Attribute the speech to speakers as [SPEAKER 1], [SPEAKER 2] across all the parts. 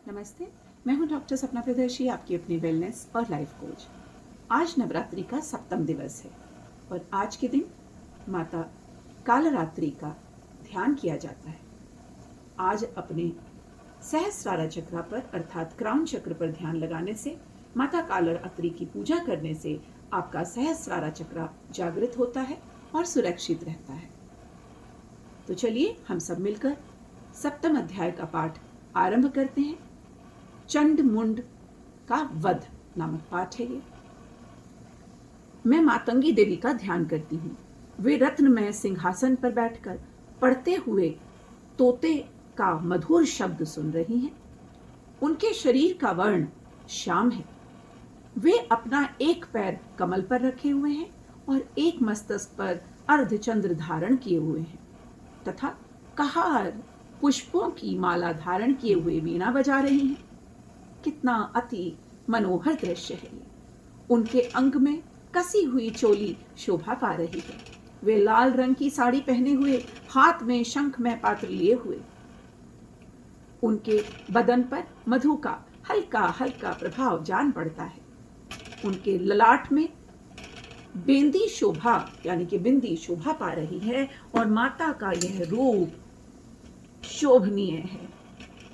[SPEAKER 1] नमस्ते, मैं हूं डॉक्टर सपना प्रदर्शी, आपकी अपनी वेलनेस और लाइफ कोच। आज नवरात्रि का सप्तम दिवस है और आज के दिन माता कालरात्रि का ध्यान किया जाता है। आज अपने सहस्रारा चक्र पर अर्थात क्राउन चक्र पर ध्यान लगाने से, माता कालरात्रि की पूजा करने से आपका सहस्रारा चक्र जागृत होता है और सुरक्षित रहता है। तो चलिए हम सब मिलकर सप्तम अध्याय का पाठ आरंभ करते हैं। चंड मुंड का वध नामक पाठ है ये। मैं मातंगी देवी का ध्यान करती हूँ। वे रत्नमय सिंहासन पर बैठकर पढ़ते हुए तोते का मधुर शब्द सुन रही हैं। उनके शरीर का वर्ण श्याम है। वे अपना एक पैर कमल पर रखे हुए हैं और एक मस्तक पर अर्धचंद्र धारण किए हुए हैं तथा कहार पुष्पों की माला धारण किए हुए वीणा बजा रही हैं। कितना अति मनोहर दृश्य है ये। उनके अंग में कसी हुई चोली शोभा पा रही है। वे लाल रंग की साड़ी पहने हुए, हाथ में शंखमय पात्र लिए हुए। उनके बदन पर मधु का हल्का हल्का प्रभाव जान पड़ता है। उनके ललाट में बिंदी शोभा यानी कि बिंदी शोभा पा रही है और माता का यह रूप शोभनीय है।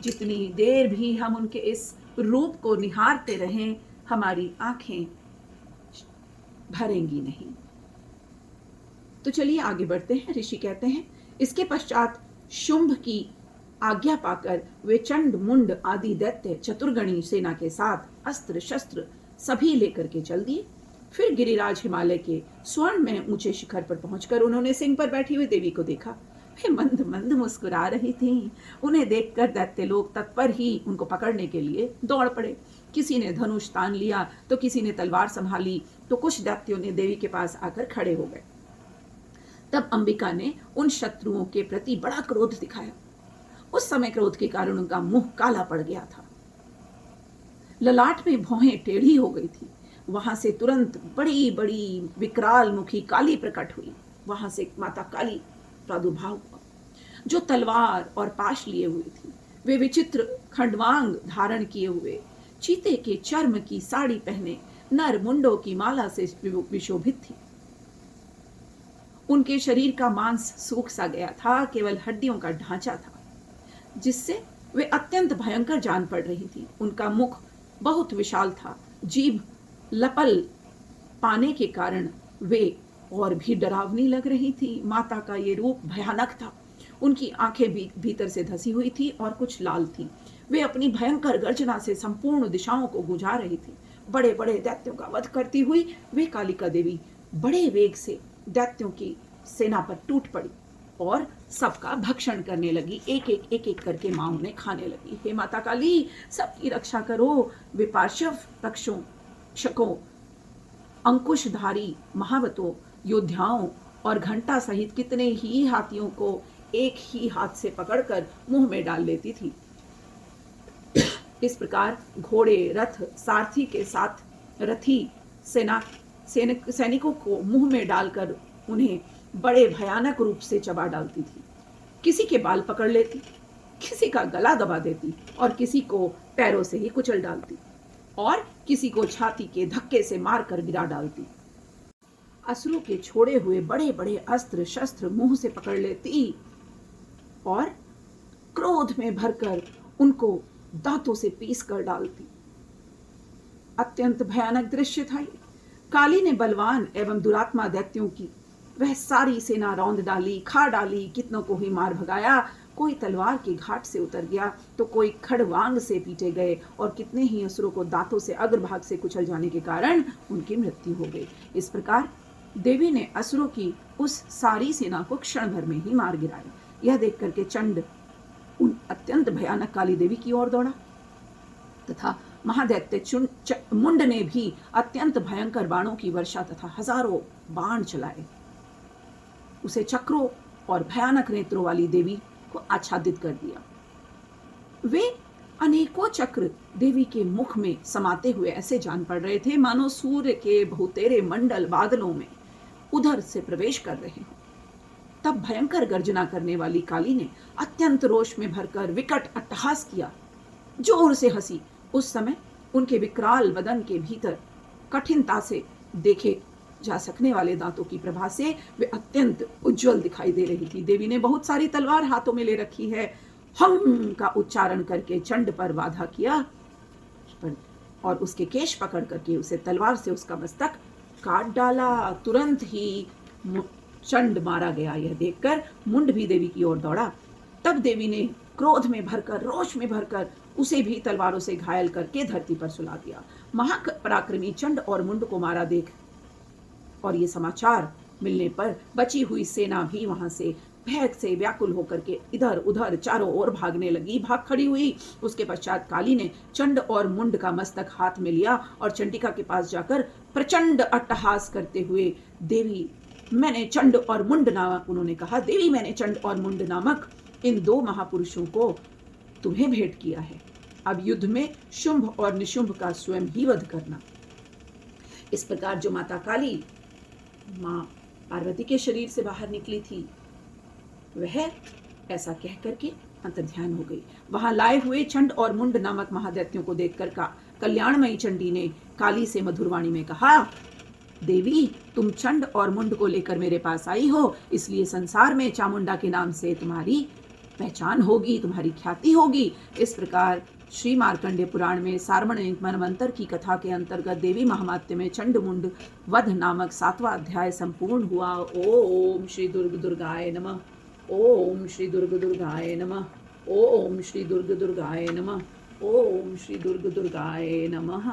[SPEAKER 1] जितनी देर भी हम उनके इस रूप को निहारते रहें, हमारी आंखें भरेंगी नहीं। तो चलिए आगे बढ़ते हैं। ऋषि कहते हैं, इसके पश्चात शुंभ की आज्ञा पाकर वे चंड मुंड आदि दैत्य चतुर्गणी सेना के साथ अस्त्र शस्त्र सभी लेकर के चल दिए। फिर गिरिराज हिमालय के स्वर्ण में ऊंचे शिखर पर पहुंचकर उन्होंने सिंह पर बैठी हुई देवी को देखा। वे मंद मंद मुस्कुरा रही थीं। उन्हें देखकर दैत्य लोग तत्पर ही उनको पकड़ने के लिए दौड़ पड़े। किसी ने धनुष तान लिया तो किसी ने तलवार संभाली, तो कुछ दैत्यों ने देवी के पास आकर खड़े हो गए। तब अंबिका ने उन शत्रुओं के प्रति बड़ा क्रोध दिखाया। उस समय क्रोध के कारण उनका मुंह काला पड़ गया था। ललाट में भौहें टेढ़ी हो गई थी। वहां से तुरंत बड़ी बड़ी विकराल मुखी काली प्रकट हुई। वहां से माता काली प्रादुर्भाव हुआ, जो तलवार और पाश लिए हुई थी। वे विचित्र खंडवांग धारण किए हुए, चीते के चर्म की साड़ी पहने, नर मुंडों की माला से विशोभित थी। उनके शरीर का मांस सूख सा गया था, केवल हड्डियों का ढांचा था, जिससे वे अत्यंत भयंकर जान पड़ रही थी। उनका मुख बहुत विशाल था। जीभ लपल पाने के कारण वे और भी डरावनी लग रही थी। माता का ये रूप भयानक था। उनकी आंखें भी भीतर से धसी हुई थी और कुछ लाल थी। वे अपनी भयंकर गर्जना से संपूर्ण दिशाओं को गुंजा रही थी। बड़े बड़े दैत्यों का वध करती हुई वे कालिका देवी बड़े वेग से दैत्यों की सेना पर टूट पड़ी और सबका भक्षण करने लगी। एक एक करके मां उन्हें खाने लगी। हे माता काली, सबकी रक्षा करो। वे पार्श्व रक्षकों, अंकुशधारी महावतों, योद्धाओं और घंटा सहित कितने ही हाथियों को एक ही हाथ से पकड़कर मुंह में डाल लेती थी। इस प्रकार घोड़े, रथ, सारथी के साथ रथी सैनिकों को मुंह में डालकर उन्हें बड़े भयानक रूप से चबा डालती थी। किसी के बाल पकड़ लेती, किसी का गला दबा देती और किसी को पैरों से ही कुचल डालती और किसी को छाती के धक्के से मारकर गिरा डालती। असुरों के छोड़े हुए बड़े बड़े अस्त्र शस्त्र मुंह से पकड़ लेती और क्रोध में भरकर उनको दांतों से पीस कर डालती। अत्यंत भयानक दृश्य था ये। काली ने बलवान एवं दुरात्मा दैत्यों की वह सारी सेना रौंद डाली, खा डाली। कितनों को ही मार भगाया। कोई तलवार के घाट से उतर गया तो कोई खड़वांग से पीटे गए और कितने ही असुरों को दांतों से अग्रभाग से कुचल जाने के कारण उनकी मृत्यु हो गई। इस प्रकार देवी ने असुरों की उस सारी सेना को क्षण भर में ही मार गिराया। यह देख करके चंड उन अत्यंत भयानक काली देवी की ओर दौड़ा तथा महादैत्य मुंड ने भी अत्यंत भयंकर बाणों की वर्षा तथा हजारों बाण चलाए। उसे चक्रों और भयानक नेत्रों वाली देवी को आच्छादित कर दिया। वे अनेकों चक्र देवी के मुख में समाते हुए ऐसे जान पड़ रहे थे मानो सूर्य के बहुतेरे मंडल बादलों में उधर से प्रवेश कर रहे हों। तब भयंकर गर्जना करने वाली काली ने अत्यंत रोष में भरकर विकट अट्टहास किया जोर से हंसी। उस समय उनके विकराल बदन के भीतर कठिनता से देखे जा सकने वाले दांतों की प्रभा से वे अत्यंत उज्जवल दिखाई दे रही थी। देवी ने बहुत सारी तलवार हाथों में ले रखी है। हम का उच्चारण करके चंड पर बाधा किया और उसके केश पकड़ करके उसे तलवार से उसका मस्तक काट डाला। तुरंत ही चंड मारा गया। यह देखकर मुंड भी देवी की ओर दौड़ा। तब देवी ने क्रोध में भरकर, रोष में भरकर उसे भी तलवारों से घायल करके धरती पर सुला दिया। महापराक्रमी चंड और मुंड को मारा देख और ये समाचार मिलने पर बची हुई सेना भी वहां से भय से व्याकुल होकर के इधर उधर चारों ओर भागने लगी, भाग खड़ी हुई। उसके पश्चात काली ने चंड और मुंड का मस्तक हाथ में लिया और चंडिका के पास जाकर प्रचंड अट्टहास करते हुए देवी मैंने चंड और मुंड नामक उन्होंने कहा, देवी मैंने चंड और मुंड नामक इन दो महापुरुषों को तुम्हें भेंट किया है। अब युद्ध में शुंभ और निशुंभ का स्वयं ही वध करना। इस प्रकार जो माता काली मां पार्वती के शरीर से बाहर निकली थी वह ऐसा कह करके अंतर्ध्यान हो गई। वहां लाए हुए चंड और मुंड नामक महादैत्यों को देखकर कल्याणमयी चंडी ने काली से मधुरवाणी में कहा, देवी तुम चंड और मुंड को लेकर मेरे पास आई हो, इसलिए संसार में चामुंडा के नाम से तुम्हारी पहचान होगी, तुम्हारी ख्याति होगी। इस प्रकार श्री मार्कंडेय पुराण में सार्वजनिक मनवंतर की कथा के अंतर्गत देवी महात्म्य में चंड मुंड वध नामक 7वां अध्याय संपूर्ण हुआ। ओम श्री दुर्ग दुर्गाय नमः। ओम श्री दुर्ग दुर्गाय नमः। ओम श्री दुर्ग दुर्गाय नमः। ओम श्री दुर्ग दुर्गाय नमः।